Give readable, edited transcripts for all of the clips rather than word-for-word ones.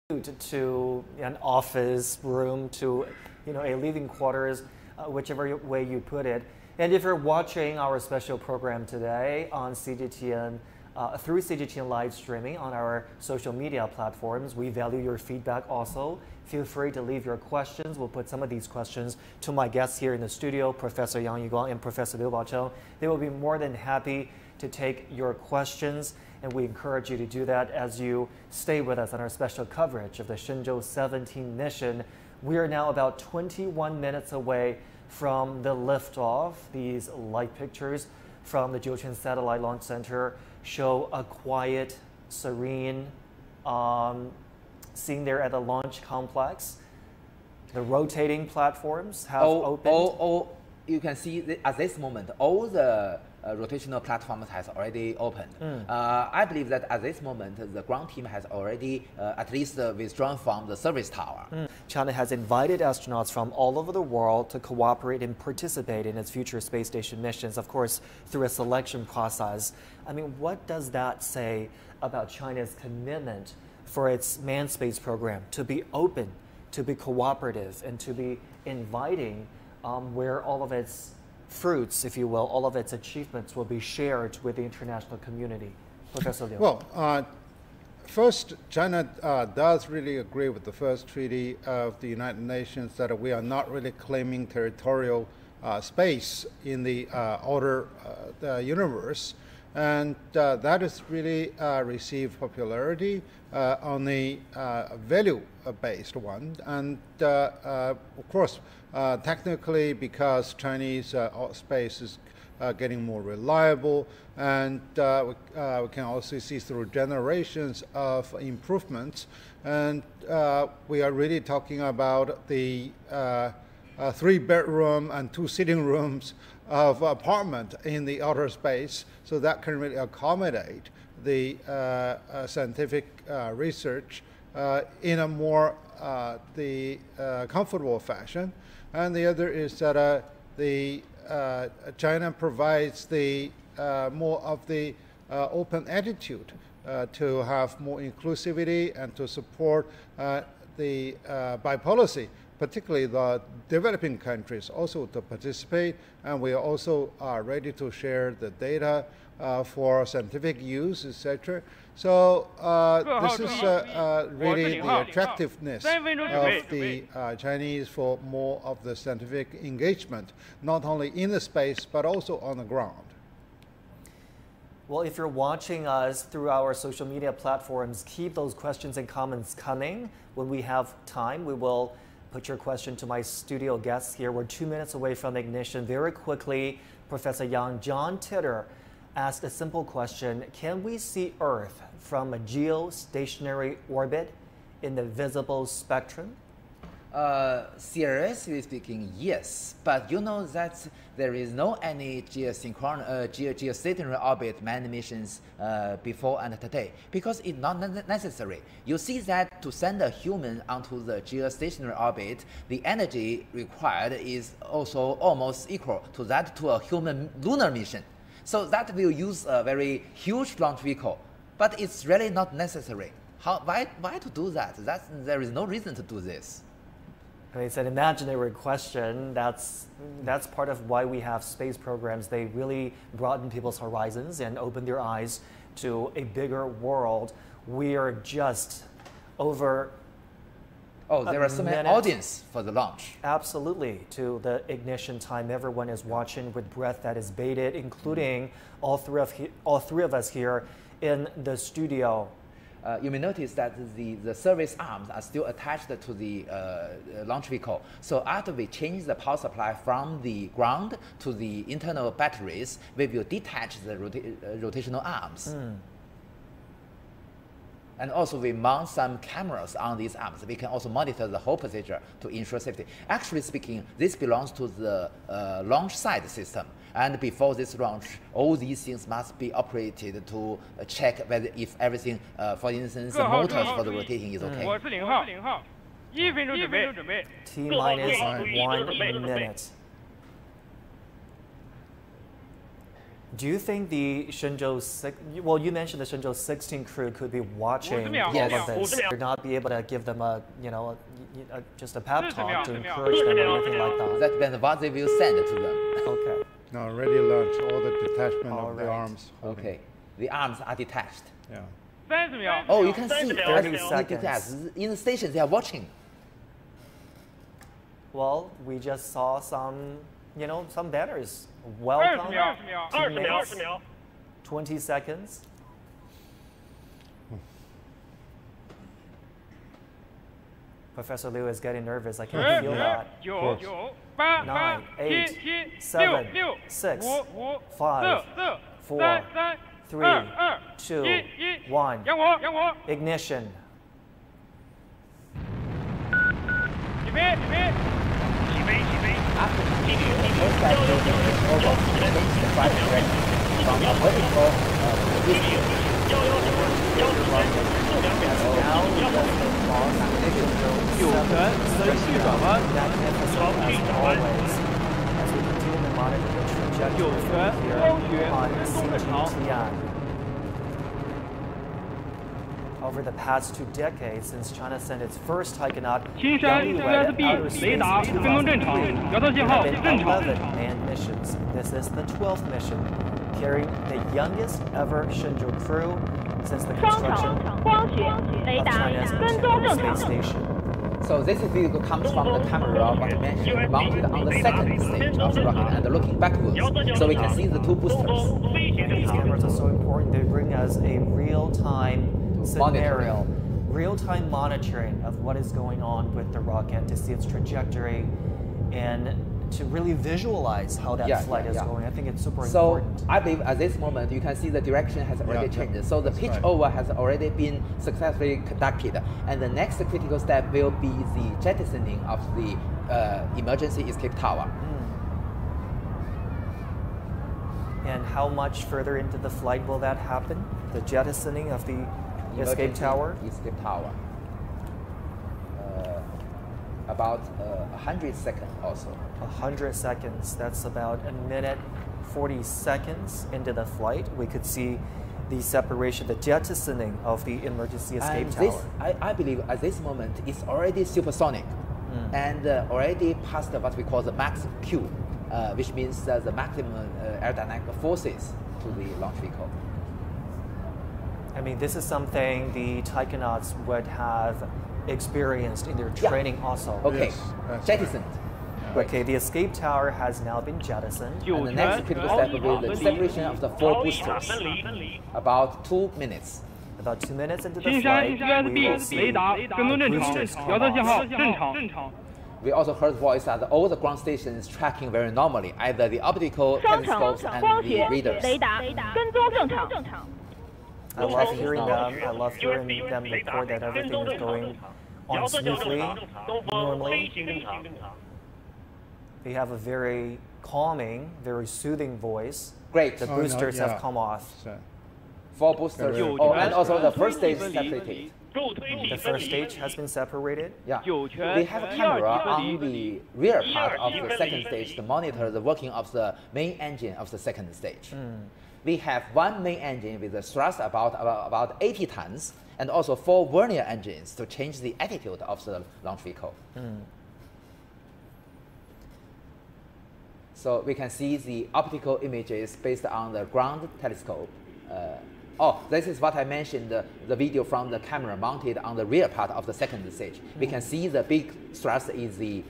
to an office room to a living quarters, whichever way you put it. And if you're watching our special program today on CGTN, through CGTN live streaming on our social media platforms, we value your feedback also. Feel free to leave your questions. We'll put some of these questions to my guests here in the studio, Professor Yang Yiguang and Professor Liu Baocheng. They will be more than happy to take your questions, and we encourage you to do that as you stay with us on our special coverage of the Shenzhou 17 mission. We are now about 21 minutes away from the liftoff. These light pictures from the Jiuquan Satellite Launch Center show a quiet, serene scene there at the launch complex. The rotating platforms have opened. You can see at this moment, all the rotational platforms has already opened. I believe that at this moment, the ground team has already at least withdrawn from the service tower. China has invited astronauts from all over the world to cooperate and participate in its future space station missions, of course, through a selection process. I mean, what does that say about China's commitment for its manned space program to be open, to be cooperative, and to be inviting, where all of its fruits, if you will, all of its achievements will be shared with the international community? Professor Liu. Well, first, China does really agree with the first treaty of the United Nations that we are not really claiming territorial space in the outer universe. And that has really received popularity on the value-based one. And of course, technically, because Chinese space is getting more reliable, and we can also see through generations of improvements. And we are really talking about the 3-bedroom and 2 sitting rooms of apartment in the outer space, so that can really accommodate the scientific research in a more comfortable fashion. And the other is that China provides the more of the open attitude to have more inclusivity and to support the bi-policy, particularly the developing countries also to participate, and we are also ready to share the data for scientific use, etc. So this is really the attractiveness of the Chinese for more of the scientific engagement, not only in the space, but also on the ground. Well, if you're watching us through our social media platforms, keep those questions and comments coming. When we have time, we will put your question to my studio guests here. We're 2 minutes away from ignition. Very quickly, Professor Yang, John Titter asked a simple question. Can we see Earth from a geostationary orbit in the visible spectrum? Seriously speaking, yes. But you know that there is no any geostationary orbit manned missions before and today, because it's not necessary. You see that to send a human onto the geostationary orbit, the energy required is also almost equal to that to a human lunar mission. So that will use a very huge launch vehicle, but it's really not necessary. Why to do that? There is no reason to do this. It's an imaginary question. That's part of why we have space programs. They really broaden people's horizons and open their eyes to a bigger world. We are just over. Oh, there are so many audience for the launch. Absolutely. To the ignition time, everyone is watching with breath that is bated, including all three of us here in the studio. You may notice that the service arms are still attached to the launch vehicle. So after we change the power supply from the ground to the internal batteries, we will detach the rotational arms. And also we mount some cameras on these arms. We can also monitor the whole procedure to ensure safety. Actually speaking, this belongs to the launch side system. And before this launch, all these things must be operated to check whether if everything, for instance, the motors for the rotating is okay. T-minus 1 minute. Do you think the Shenzhou well, you mentioned the Shenzhou 16 crew could be watching all Yes. of this, or not be able to give them a, just a pep talk to encourage them or anything like that? That then what they will send to them. Okay. No, already launched all the detachment All of the right. arms. holding. Okay, the arms are detached. Yeah. Oh, you can see 30 the seconds. detached. In the station, they are watching. Well, we just saw some, some banners. Welcome. 2 minutes, 20 seconds. Professor Liu is getting nervous. I can feel that. 9, 8, 7, 6, 5, 4, 3, 2, 1. Ignition. After the first step will be over, change the flight direction from a vertical position. Now we just lost magnificent as always. As we continue to monitor the trajectory here on CGTN. Over the past 2 decades, since China sent its first taikonaut Yang Liwei to outer space in 2003, there have been 11 manned missions. This is the 12th mission, carrying the youngest ever Shenzhou crew since the construction of China's Tiangog space station. So this vehicle comes from the camera, what I mentioned, mounted on the second stage of the rocket and looking backwards, so we can see the 2 boosters. And these cameras are so important. They bring us a real-time scenario, real-time monitoring of what is going on with the rocket to see its trajectory and to really visualize how that flight is going. I think it's super important. So I believe at this moment you can see the direction has already changed. So the pitch over has already been successfully conducted, and the next critical step will be the jettisoning of the emergency escape tower. And how much further into the flight will that happen? The jettisoning of the escape tower? Escape tower. About 100 seconds also. 100 seconds. That's about 1 minute 40 seconds into the flight. We could see the separation, the jettisoning of the emergency escape tower. This, I believe at this moment it's already supersonic and already past what we call the max Q, which means the maximum aerodynamic forces to the launch vehicle. I mean, this is something the taikonauts would have experienced in their training also. Okay, Yes, jettisoned. Okay, the escape tower has now been jettisoned. And the next critical step will be the separation of the 4 boosters. About 2 minutes. About 2 minutes into the flight, we will see the boosters come off. We also heard voice that all the ground stations tracking very normally, either the optical telescopes and the radars. I love hearing them. I love hearing them report that everything is going on smoothly, normally. They have a very calming, very soothing voice. Great. The boosters have come off. 4 boosters. Oh, and also the first stage is separated. The first stage has been separated. Yeah. We have a camera on the rear part of the second stage to monitor the working of the main engine of the second stage. We have 1 main engine with a thrust about 80 tons, and also 4 vernier engines to change the attitude of the launch vehicle. So we can see the optical images based on the ground telescope. This is what I mentioned, the video from the camera mounted on the rear part of the second stage. We can see the big thrust is the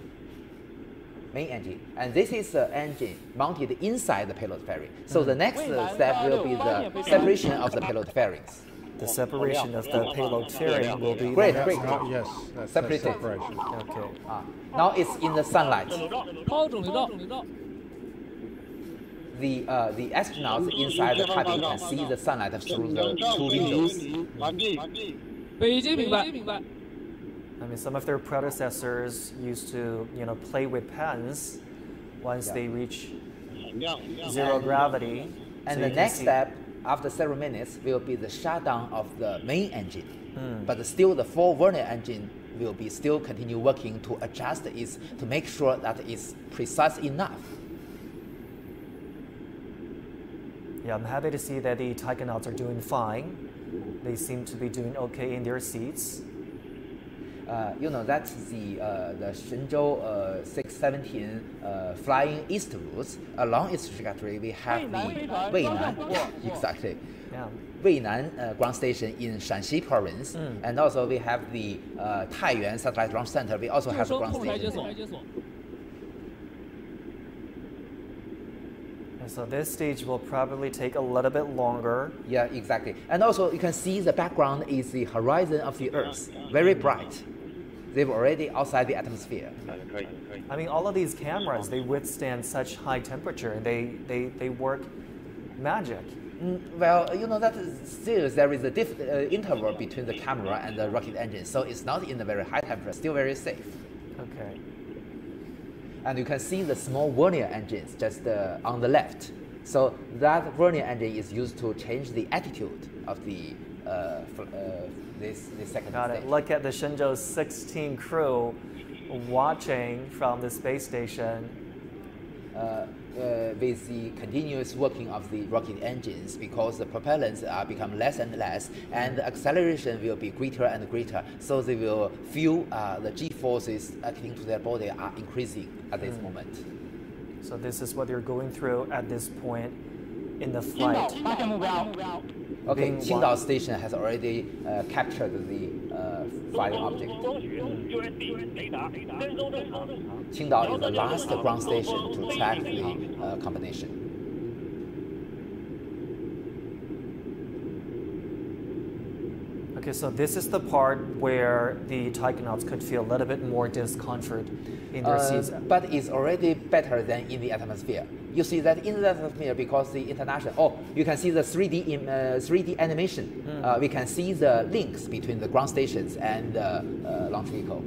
main engine. And this is the engine mounted inside the payload fairing. So the next step will be the separation of the payload fairings. The separation of the payload fairing will be Great. Yes, that's Separated. separation. Okay. Now it's in the sunlight. The astronauts inside the cabin can see the sunlight through the 2 windows. I mean, some of their predecessors used to, play with pens once they reach 0 gravity. And So the you can next see- step, after several minutes, will be the shutdown of the main engine. But still, the 4 vernier engine will be still continue working to adjust it to make sure that it's precise enough. Yeah, I'm happy to see that the taikonauts are doing fine. They seem to be doing okay in their seats. You know, that's the Shenzhou 617 flying eastwards. Along its trajectory, we have the Weinan, exactly. Yeah. Weinan ground station in Shanxi province, and also we have the Taiyuan satellite launch center. We also have a ground station. And so this stage will probably take a little bit longer. Yeah, exactly. And also you can see the background is the horizon of the Earth, very bright. They're already outside the atmosphere. I mean, all of these cameras, they withstand such high temperature. They work magic. Well, you know that still there is a interval between the camera and the rocket engine, so it's not in a very high temperature, still very safe. Okay. And you can see the small vernier engines just on the left. So that vernier engine is used to change the attitude of the this second Got stage. it. Look at the Shenzhou 16 crew watching from the space station. With the continuous working of the rocket engines, because the propellants are become less and less, and the acceleration will be greater and greater, so they will feel the G-forces acting to their body are increasing at this moment. So this is what they're going through at this point in the flight. Okay, Being Qingdao station has already captured the flying object. Qingdao is the last ground station to track the combination. Okay, so this is the part where the taikonauts could feel a little bit more discomfort in their seats. But it's already better than in the atmosphere. You see that in the atmosphere, because the international, you can see the 3D animation. We can see the links between the ground stations and the launch vehicle.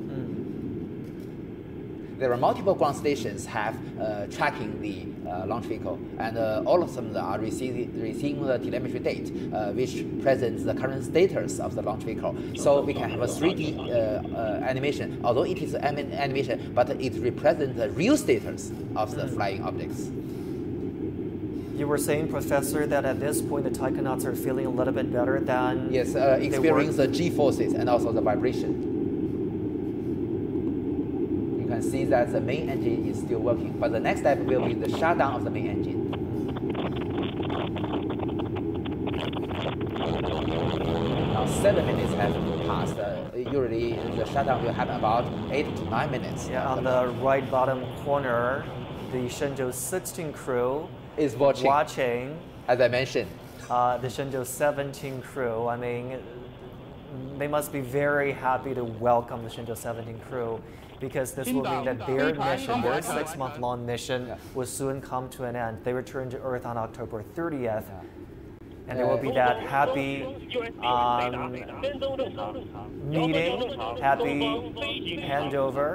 There are multiple ground stations have tracking the launch vehicle, and all of them are receiving the telemetry date, which presents the current status of the launch vehicle. So we can have a 3D animation, although it is an animation, but it represents the real status of the flying objects. You were saying, Professor, that at this point the taikonauts are feeling a little bit better than Yes, experience the G-forces and also the vibration. You can see that the main engine is still working, but the next step will be the shutdown of the main engine. Now 7 minutes have passed. Usually the shutdown will happen about 8 to 9 minutes. Yeah, on the right bottom corner, the Shenzhou 16 crew Is watching, as I mentioned. The Shenzhou 17 crew. I mean, they must be very happy to welcome the Shenzhou 17 crew, because this will mean that their mission, their 6-month-long mission, will soon come to an end. They return to Earth on October 30th, and there will be that happy meeting, happy handover.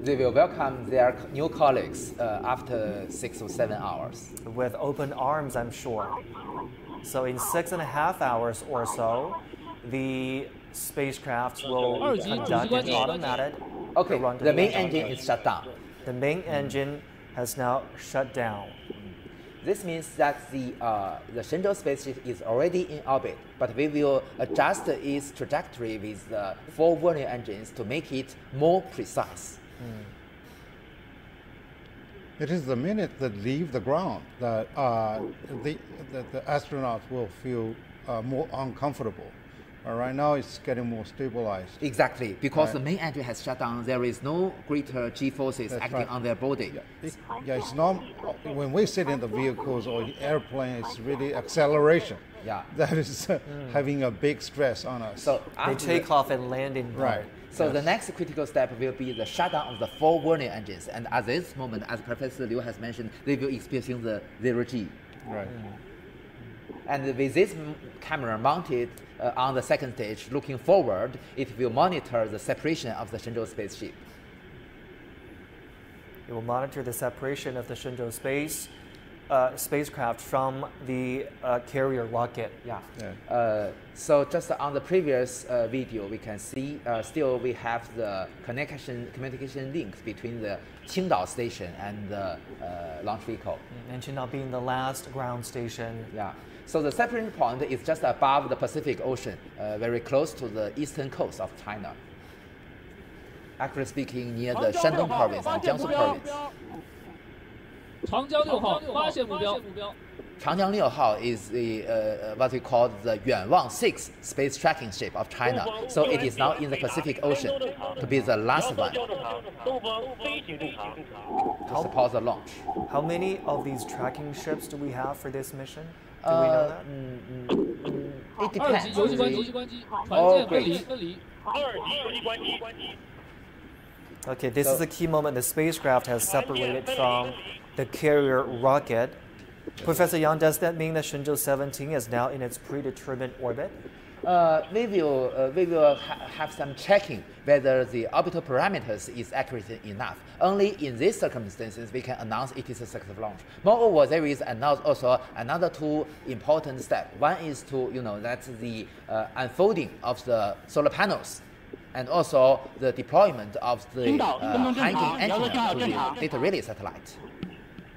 They will welcome their new colleagues after 6 or 7 hours. With open arms, I'm sure. So in 6.5 hours or so, the spacecraft will conduct an automatic Okay, run to the main engine is shut down. The main engine has now shut down. This means that the Shenzhou spaceship is already in orbit, but we will adjust its trajectory with the 4 vernier engines to make it more precise. It is the minute that leave the ground that the astronauts will feel more uncomfortable. Right now, it's getting more stabilized. Exactly, because the main engine has shut down. There is no greater G-forces acting on their body. It's not when we sit in the vehicles or airplane. It's really acceleration. Yeah, that is having a big stress on us. So they take off and landing. Right. So the next critical step will be the shutdown of the 4 vernier engines. And at this moment, as Professor Liu has mentioned, they will experience the 0G. Right. And with this camera mounted on the second stage, looking forward, it will monitor the separation of the Shenzhou spaceship. It will monitor the separation of the Shenzhou space spacecraft from the carrier rocket. Yeah. Yeah. So just on the previous video, we can see still we have the communication links between the Qingdao station and the launch vehicle. And Qingdao being the last ground station. Yeah. So the separating point is just above the Pacific Ocean, very close to the eastern coast of China. Actually speaking, near the Shandong province and Jiangsu province. 长江6号发现目标。 Changjiang 6号 is the what we call the Yuanwang 6 space tracking ship of China. So it is now in the Pacific Ocean to be the last one to support the launch. How many of these tracking ships do we have for this mission? Do we know that? It 2级 depends. 游击关机，船舰分离分离。 Okay, this is a key moment. The spacecraft has separated from the carrier rocket. Professor Yang, does that mean that Shenzhou 17 is now in its predetermined orbit? We will have some checking whether the orbital parameters is accurate enough. Only in these circumstances we can announce it is a successful launch. Moreover, there is also another two important steps. One is to that's the unfolding of the solar panels, and also the deployment of the hanging antenna to the data relay satellite.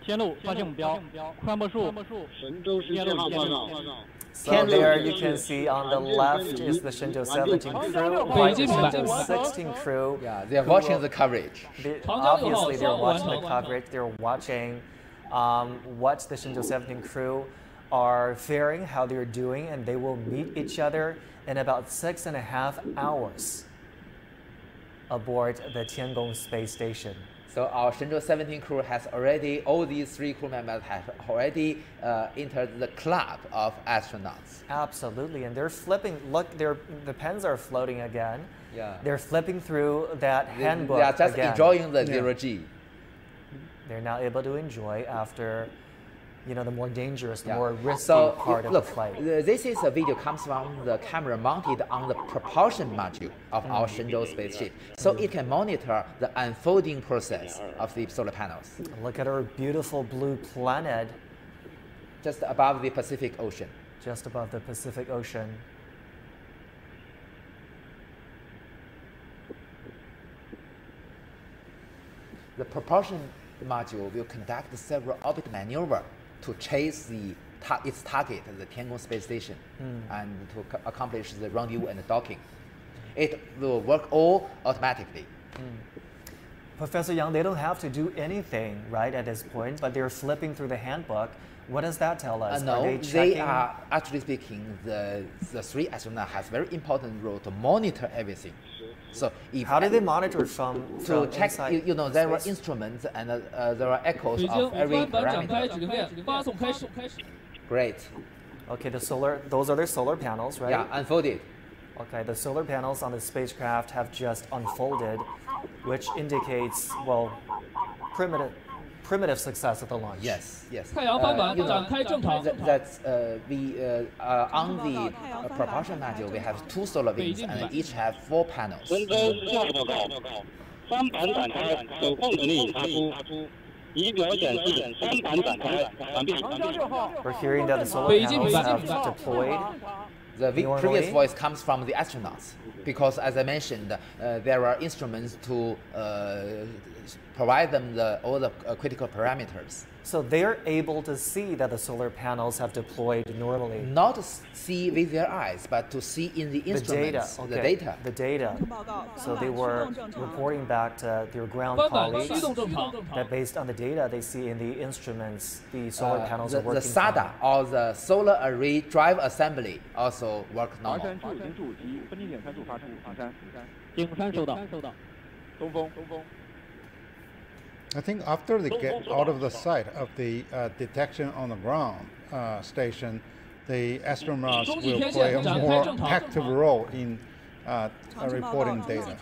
天路发现目标，宽波数，神舟17号报告。 So there you can see on the left is the Shenzhou 17 crew, right the Shenzhou 16 crew. Yeah, they are watching the coverage. Obviously, they're watching the coverage. They're watching what the Shenzhou 17 crew are faring, how they're doing, and they will meet each other in about 6.5 hours aboard the Tiangog space station. So our Shenzhou 17 crew has already, all these three crew members have already entered the club of astronauts. Absolutely, and they're flipping. Look, the pens are floating again. Yeah. They're flipping through that handbook They are just again. enjoying the zero-G. They're now able to enjoy after, the more dangerous, the Yeah. more risky So part of look, the flight. this is a video comes from the camera mounted on the propulsion module of our Shenzhou spaceship. So it can monitor the unfolding process of the solar panels Look at our beautiful blue planet just above the Pacific Ocean. just above the Pacific Ocean. The propulsion module will conduct several orbit maneuvers to chase its target, the Tiangong space station, and to accomplish the rendezvous and the docking. It will work all automatically. Professor Yang, they don't have to do anything, right, at this point, but they're flipping through the handbook. What does that tell us? No, Are they are actually speaking. The three astronauts have very important role to monitor everything. So if How do they monitor from to check? inside There are space? instruments and there are echoes 北京 of every 帆板展开 parameter. 指令链，发送开始。 Great. Okay, those are their solar panels, right? Yeah, unfolded. Okay, the solar panels on the spacecraft have just unfolded, which indicates, well, primitive success of the launch. Yes, yes. 太阳帆板展开正常。 That's on the propulsion module we have two solar wings and each have 4 panels. 神舟17号报告，帆板展开，手控能力发出，仪表显示帆板展开，完毕。 We're hearing that the solar Beijing, panels have Beijing. deployed. The Normally- previous voice comes from the astronauts because, as I mentioned, there are instruments to provide them all the critical parameters. So they're able to see that the solar panels have deployed normally. Not to see with their eyes, but to see in the The data, instruments, okay. the data. The data. So they were reporting back to their ground 帆板 colleagues 驱动正常。 that based on the data they see in the instruments, the solar panels are The working SADA fine. or the solar array drive assembly also work normal. 及分离点参数发出，警山收到。东风。 I think after they get out of the sight of the detection on the ground station, the astronauts will play a more active role in reporting data.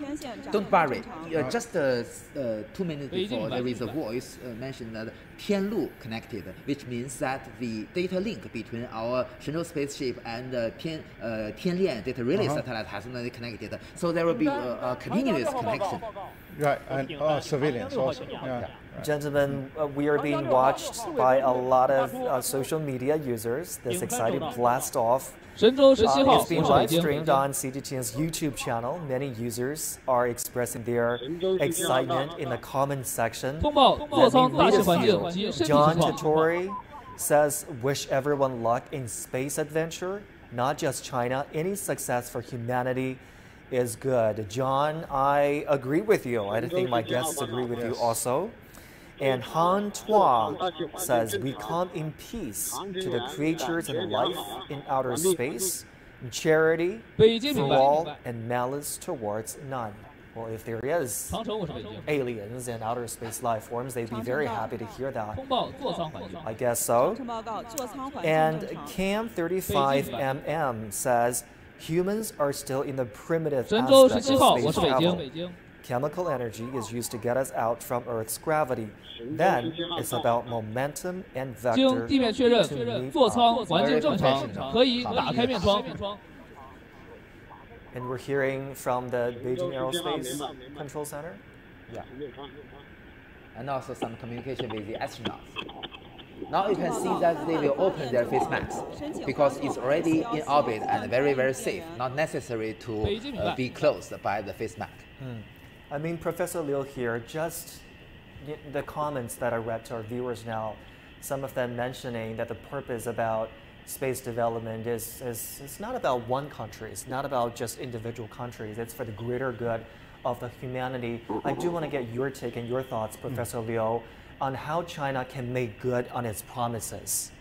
Don't worry. Just 2 minutes before, there is a voice mentioned that Tianlu connected, which means that the data link between our Shenzhou spaceship and Tianlian data relay satellite has already connected. So there will be a continuous connection. Right, and civilians also. Yeah. Gentlemen, we are being watched by a lot of social media users. This exciting blast-off is being live streamed on CGTN's YouTube channel. Many users are expressing their excitement in the comment section. Let me read a few. John Titori says, wish everyone luck in space adventure, not just China. Any success for humanity is good. John, I agree with you. I think my guests agree with you also. And Han Tua says, we come in peace to the creatures and life in outer space, charity for all, and malice towards none. Well, if there is aliens and outer space life forms, they'd be very happy to hear that. I guess so. And Cam35MM says, humans are still in the primitive aspect of space travel. Chemical energy is used to get us out from Earth's gravity. Then it's about momentum and vector to meet our. And we're hearing from the Beijing Aerospace Control Center? Yeah. And also some communication with the astronauts. Now you can see that they will open their face masks because it's already in orbit and very, very safe, not necessary to be closed by the face mask. I mean, Professor Liu here, just the comments that I read to our viewers now, some of them mentioning that the purpose about space development is not about one country, it's not about just individual countries, it's for the greater good of the humanity. I do want to get your take and your thoughts, Professor Liu, on how China can make good on its promises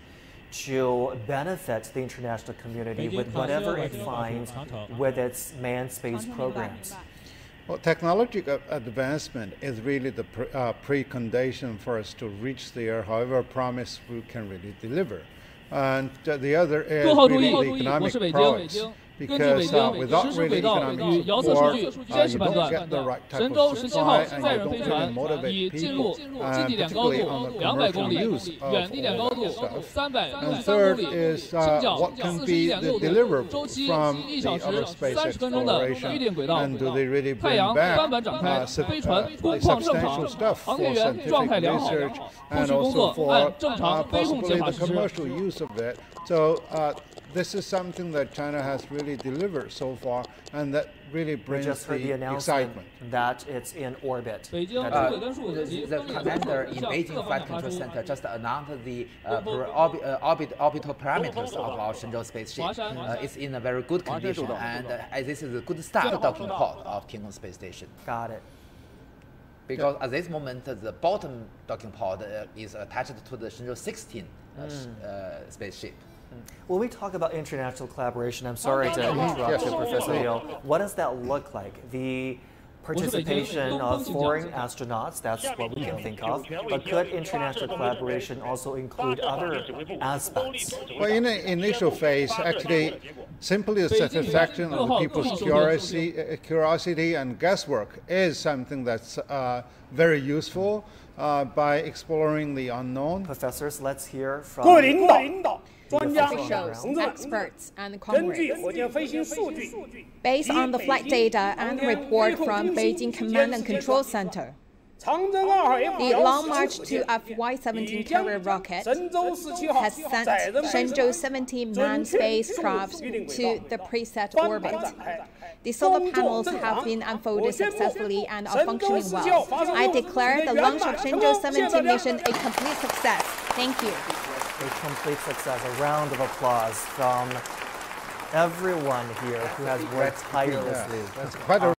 to benefit the international community with whatever it finds with its manned space programs. Well, technological advancement is really the precondition for us to reach there, however promise we can really deliver. And the other is really the economic prowess. Because without really economic support, you don't get the right type of supply and you don't really motivate people, particularly on the commercial use of all that stuff. And third is what can be the deliverable from the outer space exploration, and do they really bring back substantial stuff for scientific research and also for possibly the commercial use of it. So this is something that China has really delivered so far, and that really brings the excitement. That it's in orbit. The commander in Beijing Flight Control Center just announced the orbital parameters of our Shenzhou spaceship. It's in a very good condition, and this is a good start docking port of Tiangog space station. Got it. Because at this moment, the bottom docking port is attached to the Shenzhou 16 spaceship. When we talk about international collaboration, I'm sorry to interrupt you, Professor Liu. What does that look like? The participation of foreign astronauts, that's what we can think of. But could international collaboration also include other aspects? Well, in the initial phase, actually, simply the satisfaction of the people's curiosity and guesswork is something that's very useful by exploring the unknown. Professors, let's hear from officials, experts, and comrades. Based on the flight data and report from Beijing Command and Control Center, the Long March 2 FY-17 carrier rocket has sent Shenzhou 17 manned spacecraft to the preset orbit. The solar panels have been unfolded successfully and are functioning well. I declare the launch of Shenzhou 17 mission a complete success. Thank you. A complete success. A round of applause from everyone here who has worked tirelessly. That's quite a